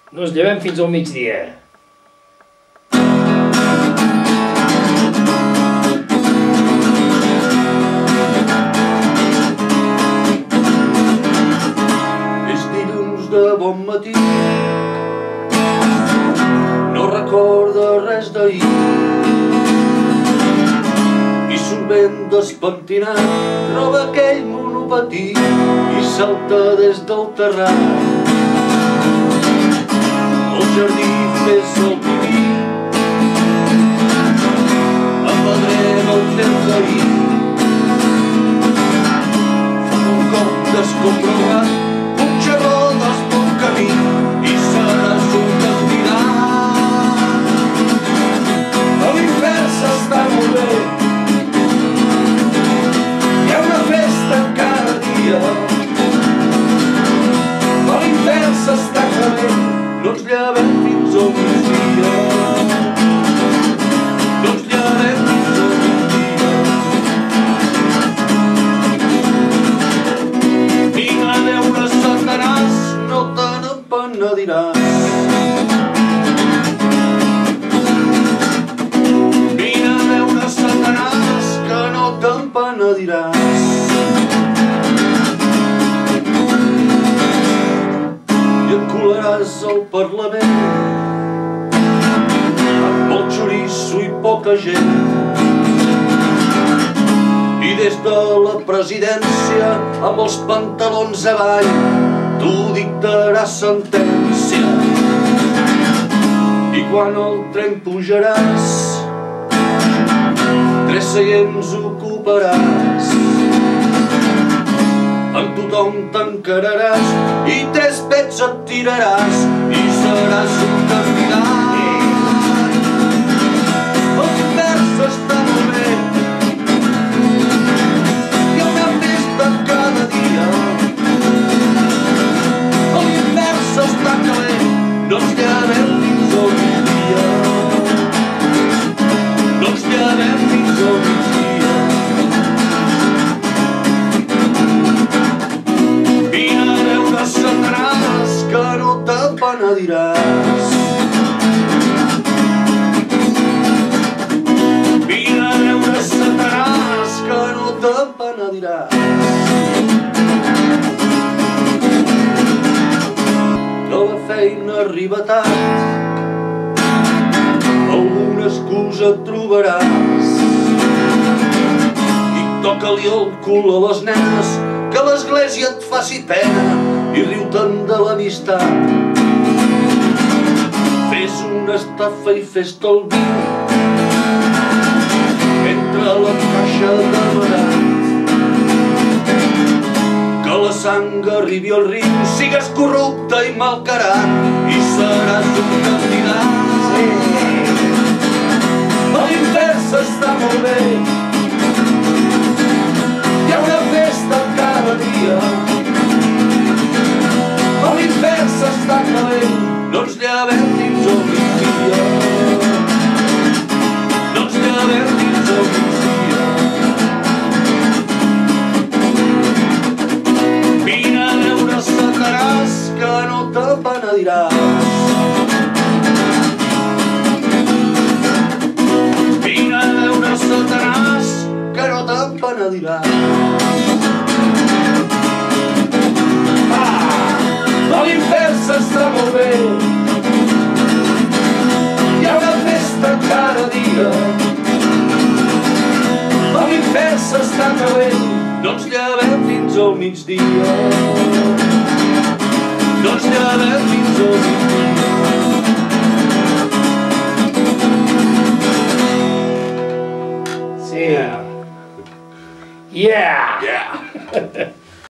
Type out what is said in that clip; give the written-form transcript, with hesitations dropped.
No ens llevem fins al migdia. És dilluns de bon matí, no recorda res d'ahir, i surt ben despentinat, roba aquell monopatí i salta des del terrat. Al jardí fes el pipí, apedrega el temps d'ahir, fa un cop d'escombra al gat, puja rodes pel camí i seràs un candidat. A l'infern s'està molt bé, hi ha una festa cada dia, a l'infern s'està calent, no ens llevem fins al migdia. No ens llevem fins al migdia. Vinc a veure Satanàs, no te n'empenediràs. Vinc a veure Satanàs, que no t'empenediràs. I et colaràs al Parlament amb molt xoriço i poca gent, i des de la presidència amb els pantalons avall tu dictaràs sentència. I quan al tren pujaràs 3 seients ocuparàs, amb tothom t'encararàs i 3 pets et tiraràs i seràs un candidat. L'infern s'està molt bé, hi ha una festa cada dia, l'infern s'està calent, no ens llevem fins al migdia. No ens llevem fins al migdia. Satanàs, que no t'empenediràs. Vine a veure Satanàs, que no t'empenediràs. De la feina arriba tard, alguna excusa et trobaràs, i toca-li el cul a les nenes, que l'església et faci pena i riu-te'n de l'amistat. Fes una estafa i fes-te el vi entre la caixa de barat, que la sang arribi al riu, sigues corrupte i malcarat i seràs un candidat. A l'infern s'està molt bé, hi ha una festa cada dia, a l'infern s'està calent, no ens llevem fins al migdia. No ens llevem fins al migdia. Vine a veure Satanàs, que no t'empenediràs. Vine a veure Satanàs, que no t'empenediràs. A l'infern s'està molt bé, hi ha una festa cada dia, a l'infern s'està calent, no ens llevem fins al migdia. No ens llevem fins al migdia. Sí. Yeah! Yeah!